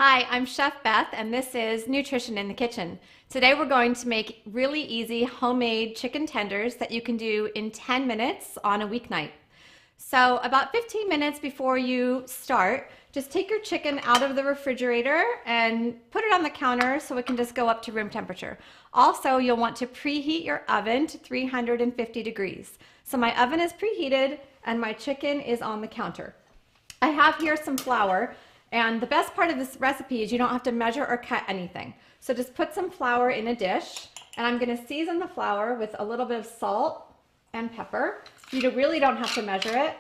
Hi, I'm Chef Beth, and this is Nutrition in the Kitchen. Today we're going to make really easy homemade chicken tenders that you can do in 10 minutes on a weeknight. So about 15 minutes before you start, just take your chicken out of the refrigerator and put it on the counter so it can just go up to room temperature. Also, you'll want to preheat your oven to 350 degrees. So my oven is preheated and my chicken is on the counter. I have here some flour. And the best part of this recipe is you don't have to measure or cut anything. So just put some flour in a dish, and I'm going to season the flour with a little bit of salt and pepper. You really don't have to measure it.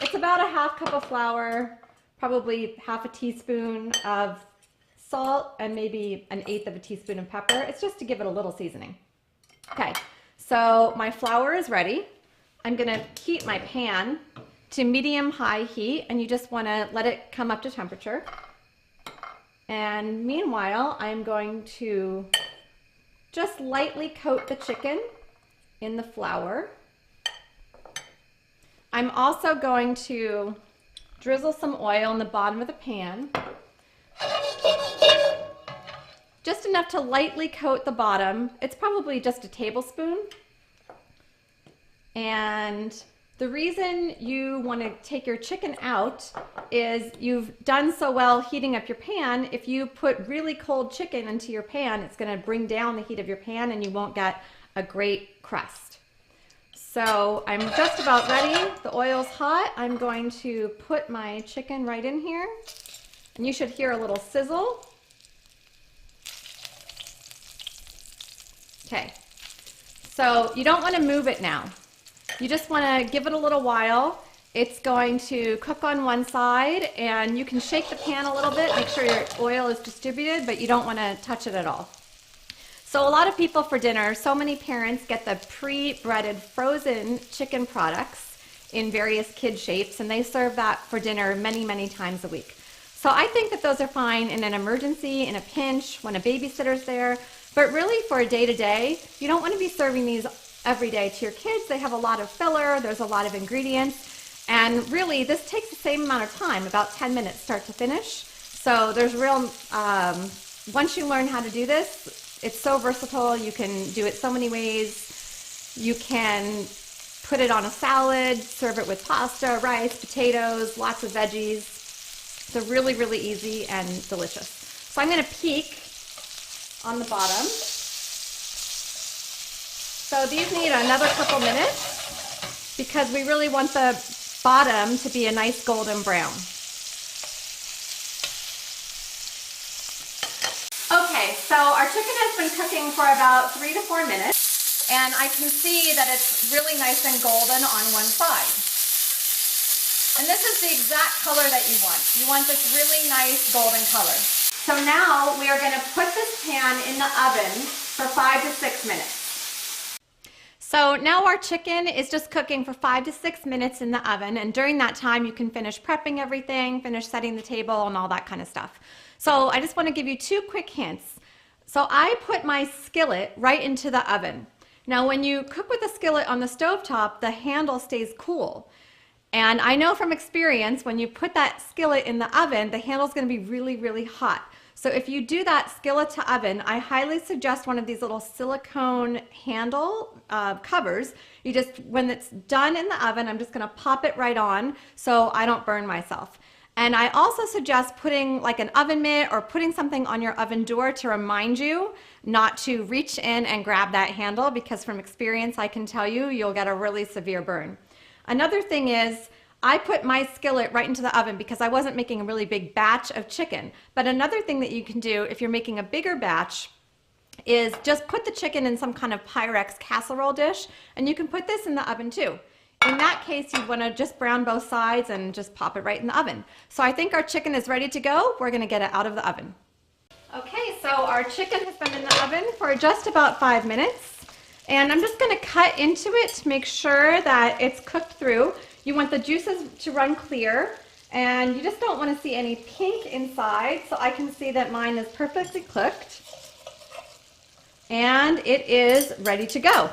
It's about a half cup of flour, probably half a teaspoon of salt, and maybe an eighth of a teaspoon of pepper. It's just to give it a little seasoning. Okay, so my flour is ready. I'm going to heat my pan to medium-high heat, and you just want to let it come up to temperature. And meanwhile, I'm going to just lightly coat the chicken in the flour. I'm also going to drizzle some oil in the bottom of the pan, just enough to lightly coat the bottom. It's probably just a tablespoon. And the reason you want to take your chicken out is you've done so well heating up your pan. If you put really cold chicken into your pan, it's going to bring down the heat of your pan and you won't get a great crust. So I'm just about ready. The oil's hot. I'm going to put my chicken right in here, and you should hear a little sizzle. Okay, so you don't want to move it now. You just want to give it a little while. It's going to cook on one side, and you can shake the pan a little bit, make sure your oil is distributed, but you don't want to touch it at all. So a lot of people for dinner, so many parents get the pre-breaded frozen chicken products in various kid shapes, and they serve that for dinner many, many times a week. So I think that those are fine in an emergency, in a pinch, when a babysitter's there, but really for a day-to-day, you don't want to be serving these every day to your kids. They have a lot of filler, there's a lot of ingredients, and really this takes the same amount of time, about 10 minutes start to finish. So there's once you learn how to do this, it's so versatile. You can do it so many ways. You can put it on a salad, serve it with pasta, rice, potatoes, lots of veggies. So really, really easy and delicious. So I'm going to peek on the bottom. So these need another couple minutes because we really want the bottom to be a nice golden brown. Okay, so our chicken has been cooking for about 3 to 4 minutes, and I can see that it's really nice and golden on one side. And this is the exact color that you want. You want this really nice golden color. So now we are going to put this pan in the oven for 5 to 6 minutes. So now our chicken is just cooking for 5 to 6 minutes in the oven, and during that time you can finish prepping everything, finish setting the table and all that kind of stuff. So I just want to give you 2 quick hints. So I put my skillet right into the oven. Now when you cook with a skillet on the stovetop, the handle stays cool. And I know from experience, when you put that skillet in the oven, the handle's going to be really, really hot. So if you do that skillet to oven, I highly suggest one of these little silicone handle covers. You just, when it's done in the oven, I'm just going to pop it right on so I don't burn myself. And I also suggest putting like an oven mitt or putting something on your oven door to remind you not to reach in and grab that handle, because from experience I can tell you you'll get a really severe burn. Another thing is, I put my skillet right into the oven because I wasn't making a really big batch of chicken. But another thing that you can do if you're making a bigger batch is just put the chicken in some kind of Pyrex casserole dish, and you can put this in the oven too. In that case, you'd want to just brown both sides and just pop it right in the oven. So I think our chicken is ready to go. We're going to get it out of the oven. Okay, so our chicken has been in the oven for just about 5 minutes. And I'm just going to cut into it to make sure that it's cooked through. You want the juices to run clear, and you just don't want to see any pink inside. So I can see that mine is perfectly cooked, and it is ready to go.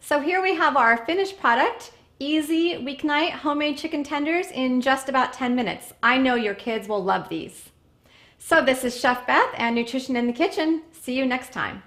So here we have our finished product. Easy weeknight homemade chicken tenders in just about 10 minutes. I know your kids will love these. So this is Chef Beth and Nutrition in the Kitchen. See you next time.